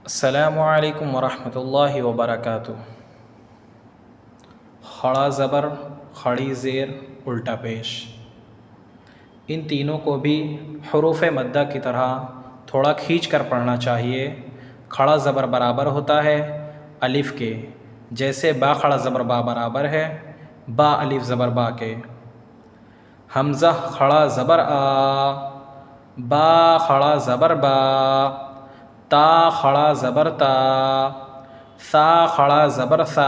अस्सलामुअलैकुम वरहमतुल्लाहि वबरकातुह। खड़ा ज़बर, खड़ी ज़ेर, उल्टा पेश, इन तीनों को भी हरूफ मद्दा की तरह थोड़ा खींच कर पढ़ना चाहिए। खड़ा ज़बर बराबर होता है अलिफ़ के, जैसे बा खड़ा ज़बर बा बराबर है बा अलिफ़ ज़बर बा के। हमज़ा खड़ा ज़बर आ, बा खड़ा ज़बर बा, ता खड़ा ज़बर ता, सा खड़ा ज़बर सा,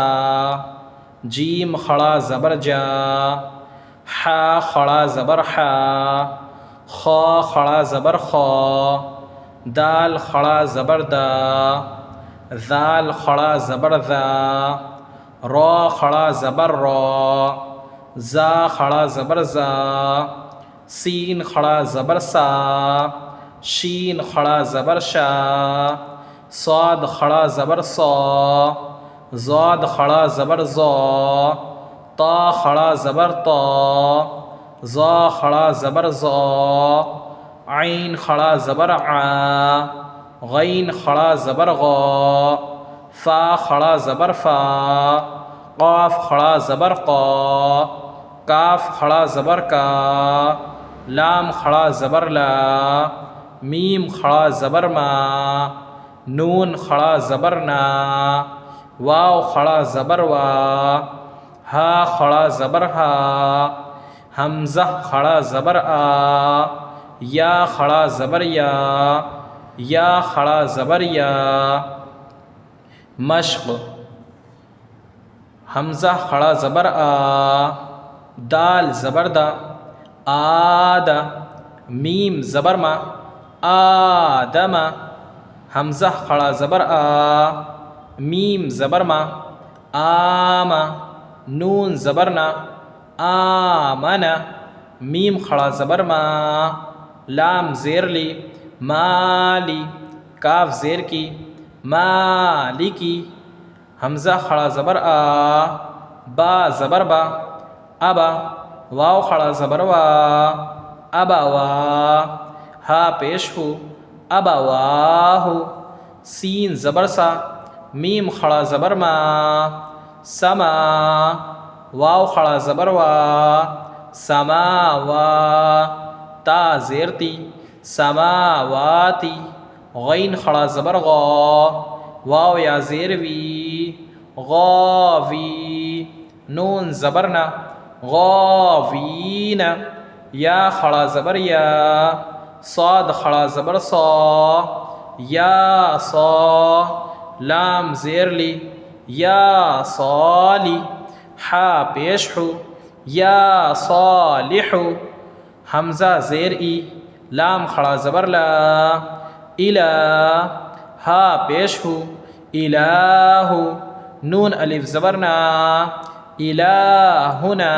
जीम खड़ा ज़बर जा, हा खड़ा ज़बर हा, खा खड़ा ज़बर खा, दाल खड़ा ज़बर दा, ज़ाल खड़ा ज़बर ज़ा, रा खड़ा ज़बर रा, ज़ा खड़ा ज़बर ज़ा, सीन खड़ा ज़बर सा, शीन खड़ा ज़बर शा, साद खड़ा ज़बर सा, ज़ाद खड़ा ज़बर ज़ा, ता खड़ा ज़बर ता, ज़ा खड़ा ज़बर ज़ा, आइन खड़ा ज़बर आ, गैन खड़ा ज़बर गा, फ़ा खड़ा ज़बर फ़ा, क़ाफ़ खड़ा ज़बर क़ा, काफ खड़ा ज़बर का, लाम खड़ा ज़बर ला, मीम खड़ा ज़बर मा, नून खड़ा ज़बर ना, वाव खड़ा ज़बर वा, हा खड़ा ज़बर हा, हमज़ा खड़ा ज़बर आ, या खड़ा ज़बर या खड़ा ज़बर या। मश्क़, हमज़ा खड़ा ज़बर आ, दाल ज़बर दा, आदा, मीम ज़बर मा, आदमा, हमज़ा खड़ा ज़बर आ, मीम ज़बर मा, आमा, नून ज़बर ना, आमना, मीम खड़ा ज़बर मा, लाम ज़ेर ली, माली, काफ ज़ेर की, मालिकी, हमज़ा खड़ा ज़बर आ, बा ज़बर बा, अबा, वाव खड़ा ज़बर वा, अबा वा, हा पेश हो, अबा वाहु, सीन ज़बर सा, मीम खड़ा ज़बर मा, समा, वाव खड़ा ज़बर वा, समा वा, ता ज़ेर ती, समावाती, गैन खड़ा ज़बर गा, वाव या ज़ेर वी, गावी, नून ज़बर ना, गावीना, या खड़ा ज़बर या, साद खड़ा ज़बर सा, या सा, लाम ज़ेर ली, या साली, हा पेश हो, या सालिहु, हमज़ा ज़ेर ई, लाम खड़ा ज़बर ला, इला, हा पेश हो, इलाहु, नून अलिफ ज़बर ना, इलाहुना,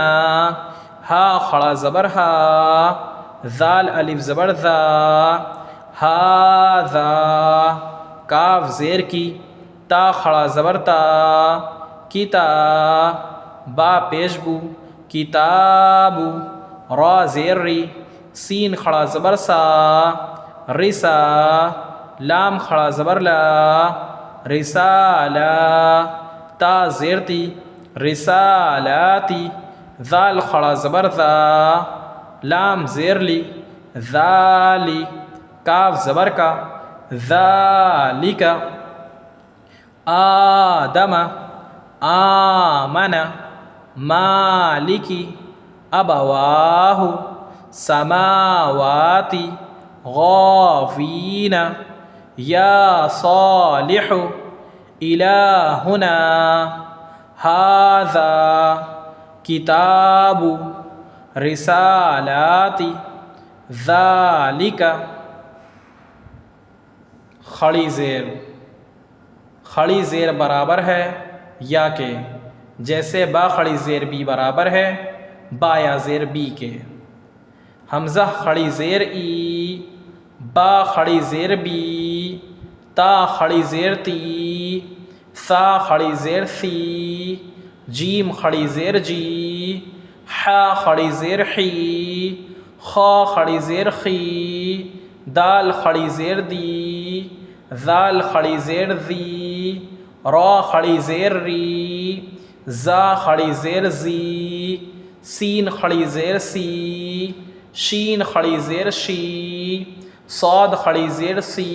हा खड़ा ज़बर हा, ज़ाल अलिफ ज़बर ज़ा, हाज़ा, काफ ज़ेर की, ता खड़ा ज़बर ता, किता, बा पेश बू, किताबु, रा ज़ेर री, सीन खड़ा ज़बर सा, रिसा, लाम खड़ा ज़बर ला, रिसाला, ता ज़ेर ती, रिसालाती, ज़ाल खड़ा ज़बर ज़ा, लाम ज़ेर ली, ज़ाली, काफ ज़बर का, ज़ालिका, आदमा, आमना, मालिकी, अबवाहु, समावाती, गाफीना, या सालिहु, इलाहुना, हाज़ा, किताबु, रिसालाती, ज़ालिका। खड़ी ज़ेर, खड़ी ज़ेर बराबर है या के, जैसे बा खड़ी ज़ेर बी बराबर है बा या ज़ेर बी के। हमज़ा खड़ी ज़ेर ई, बा खड़ी ज़ेर बी, ता खड़ी ज़ेर ती, सा खड़ी ज़ेर सी, जीम खड़ी ज़ेर जी, हा खड़ी ज़ेर ही, खा खड़ी ज़ेर खी, दाल खड़ी ज़ेर दी, ज़ाल खड़ी ज़ेर ज़ी, रा खड़ी ज़ेर री, ज़ा खड़ी ज़ेर ज़ी, सीन खड़ी ज़ेर सी, शीन खड़ी ज़ेर शी, साद खड़ी ज़ेर सी,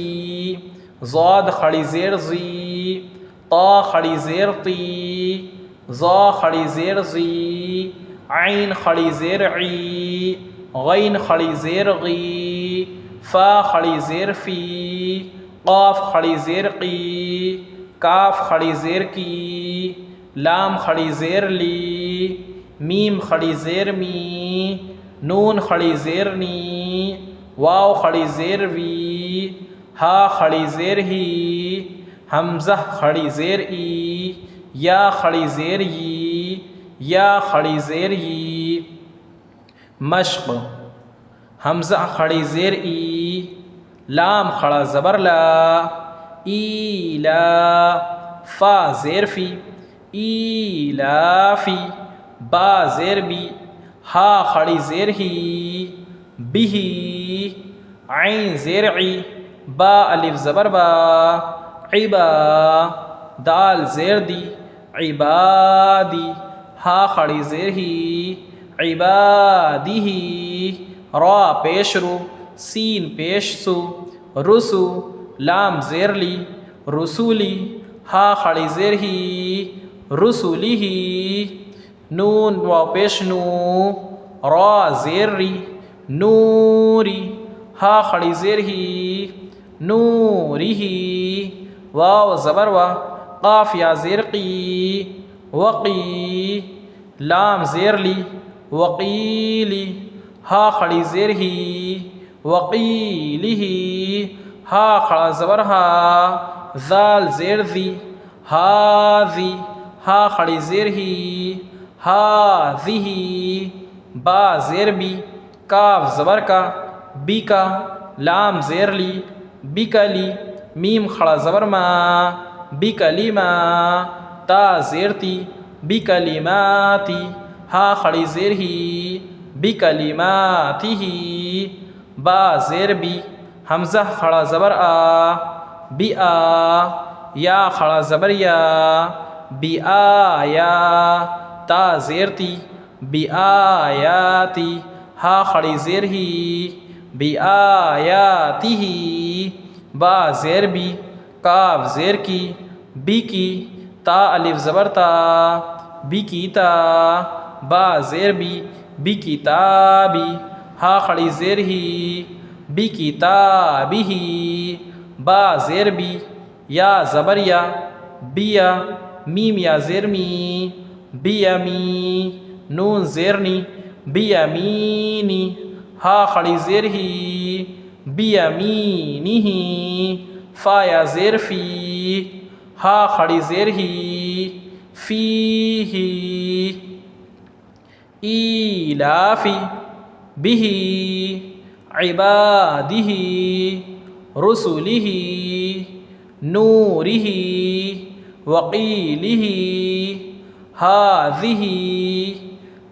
ज़ाद खड़ी ज़ेर ज़ी, ता खड़ी ज़ेर ती, ज़ा खड़ी ज़ेर ज़ी, आइन खड़ी ज़ेर ई, गैन खड़ी ज़ेर गी, फ़ा खड़ी ज़ेर फ़ी, क़ाफ़ खड़ी ज़ेर क़ी, काफ खड़ी ज़ेर की, लाम खड़ी ज़ेर ली, मीम खड़ी ज़ेर मी, नून खड़ी ज़ेर नी, वाव खड़ी ज़ेर वी, हा खड़ी ज़ेर ही, हमज़ा खड़ी ज़ेर ई, या खड़ी ज़ेर ई, या खड़ी ज़ेर ई। मश्क़ हमज़ा खड़ी ज़ेर ई, लाम खड़ा ज़बर ला, ई ला, फ़ा ज़ेर फ़ी, ई ला फ़ी, बा ज़ेर बी, हा खड़ी ज़ेर ही, बिही, आइन ज़ेर ई, बा अलिफ ज़बर बा, इबा, दाल ज़ेर दी, इबादी, हा खड़ी ज़ेर ही, इबादी ही, रा पेश रू, सीन पेश सु, रुसु, लाम ज़ेर ली, रसूली, हा खड़ी ज़ेर ही, रसूली ही, नून वाव पेश नू, रा ज़ेर री, नूरी, हा खड़ी ज़ेर ही, नूरी ही, वाव ज़बर वा, क़ाफ या ज़ेर की, वक़ी, लाम ज़ेर ली, वक़ीली, हा खड़ी ज़ेर ही, वक़ीली ही, हा खड़ा ज़बर हा, ज़ाल ज़ेर ज़ी, हाज़ी, हा खड़ी ज़ेर ही, हाज़िही, बा ज़ेर बी, काफ ज़बर का, बी का, लाम ज़ेर ली, बिकली, मीम खड़ा ज़बर मा, बिकलिमा, ता ज़ेर ती, बिकलिमाती, हा खड़ी ज़ेर ही, बिकलिमातिही, बा ज़ेर बी, हमज़ा खड़ा ज़बर आ, बी आ, या खड़ा ज़बर या, बी आया, ता ज़ेर ती, बी आयाती, हा खड़ी ज़ेर ही, बी आयातिही, बा ज़ेर बी, काफ ज़ेर की, बी की, ता अलिफ ज़बर ता, बी की ता, बा ज़ेर बी की ताबी, हा खड़ी ज़ेर ही, बी की ताबिही, बा ज़ेर बी, या ज़बर या, बिया, मीम या ज़ेर मी, बियमी, नून ज़ेर नी, बियमीनी, हा खड़ी ज़ेर ही, बियमीनिही, फ़ा या ज़ेर फ़ी, हा खड़ी ज़ेर ही, फ़ीही, ईलाफ़ी, बिही, इबादिही, रुसुलिही, नूरिही, वक़ीलिही, हाज़िही,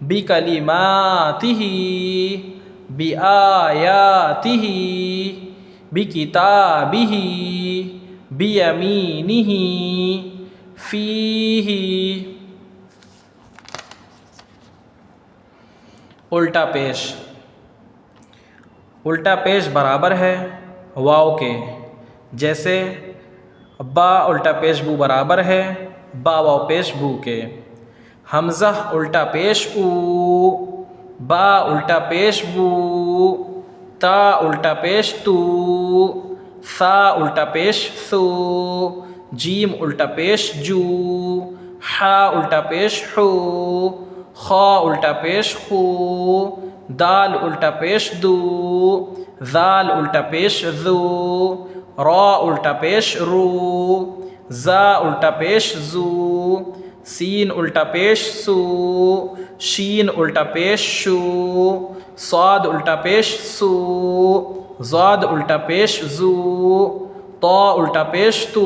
बिकलिमातिही, बिआयातिही, बिकिताबिही, बियमीनिही, फ़ीही। उल्टा पेश। उल्टा पेश बराबर है वाव के, जैसे बा उल्टा पेश बू बराबर है बा वाव पेश बू के। हमज़ा उल्टा पेश ऊ, बा उल्टा पेश बू, ता उल्टा पेश तू, सा उल्टा पेश सू, जीम उल्टा पेश जू, हा उल्टा पेश हू, खा उल्टा पेश खू, दाल उल्टा पेश दू, ज़ाल उल्टा पेश ज़ू, रा उल्टा पेश रू, ज़ा उल्टा पेश ज़ू, सीन उल्टा पेश सू, शीन उल्टा पेश शू, साद उल्टा पेश सू, ज़ाद उल्टा पेश ज़ू, ता उल्टा पेश तू,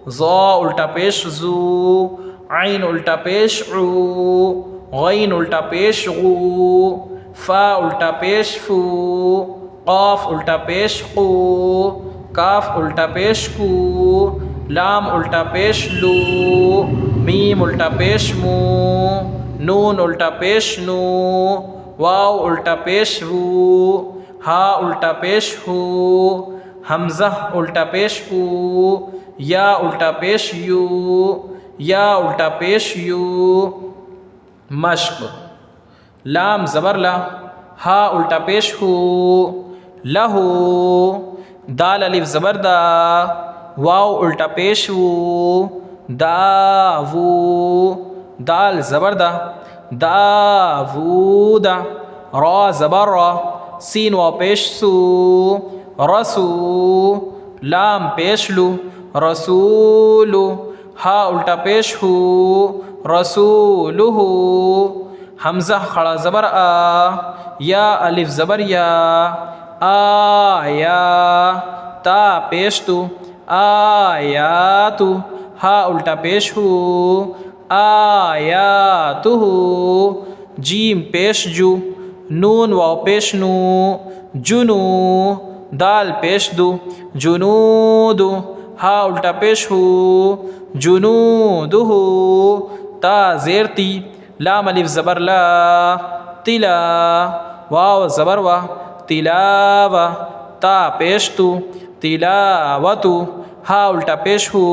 ज़ा उल्टा पेश ज़ू, आइन उल्टा पेश ऊ, गैन उल्टा पेश गू, फ़ा उल्टा पेश फू, क़ाफ उल्टा पेश क़ू, काफ उल्टा पेश कू, लाम उल्टा पेश लू, मीम उल्टा पेश मू, नून उल्टा पेश नू, वाव उल्टा पेश वू, हा उल्टा पेश हू, हमज़ा उल्टा पेश ऊ, या उल्टा पेश यू, या उल्टा पेश यू। मश्क। लाम ज़बर ला, हा उल्टा पेश हू, लहू, दाल अलिफ ज़बर दा, वाव उल्टा पेश वू, दावू, दाल ज़बर दा, दावूदा, रा ज़बर रा, सीन वाव पेश सू, रसू, लाम पेश लू, रसूलु, हा उल्टा पेश हू, रसूलुहु, हमज़ा खड़ा ज़बर आ, या अलिफ ज़बर या, आया, ता पेश तू, आयातु, हा उल्टा पेश हू, आयातुहु, जीम पेश जू, नून वाव पेश नू, जुनू, दाल पेश दू, जुनूदु, हा उल्टा पेश हू, जुनूदुहु, ता ज़ेर ती, लाम अलिफ ज़बर ला, तिला, वाव ज़बर वा, तिलावा, ता पेश तू, तिलावतु, हा उल्टा पेश हू,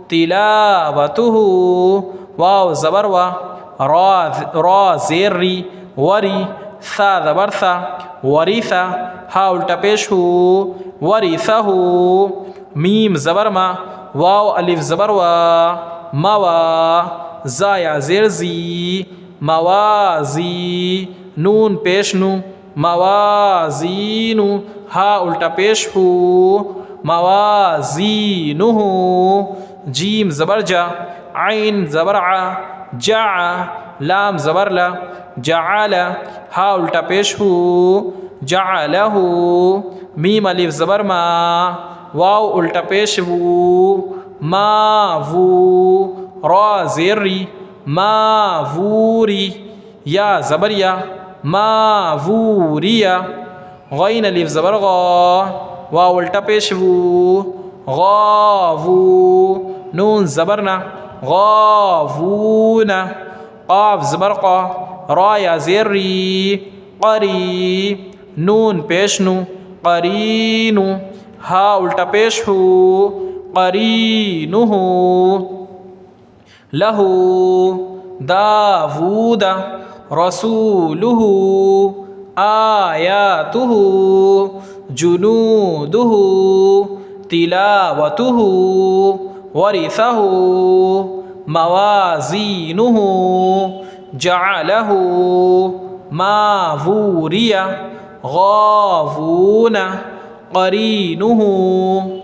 तिलावतुहु, वाव ज़बर वा, रा ज़ेर री, वरी, सा ज़बर सा, वरीसा, हा उल्टा पेश हू, वरीसहू, मीम ज़बर मा, वाव अलिफ ज़बर वा, मवा, ज़ा या ज़ेर ज़ी, मवाज़ी, नून पेश नू, मवाज़ीनु, हा उल्टा पेश हू, मवाज़ीनुहु, जीम ज़बर जा, आइन ज़बर आ, जा, लाम ज़बर ला, जाअला, हा उल्टा पेश हू, जाअलहू, मीम अलिफ ज़बर मा, वाव उल्टा पेश वू, मावू, रा ज़ेर री, मावूरी, या ज़बर या, मावूरिया, गैन अलिफ ज़बर गा, वाव उल्टा पेश वू, गावू, नून ज़बर ना, गावूना, क़ाफ ज़बर क़ा, रा या ज़ेर री, क़री, नून पेश नू, क़रीनु, हा उल्टा पेश हू, क़रीनुहु, लहू, दावूदा, रसूलुहु, आयातुहु, जुनूदुहु, तिलावतुहु, वरिसहु, मवाज़ीनुहु, जअलहु, मावूरिया, गावूना, क़रीनुहु।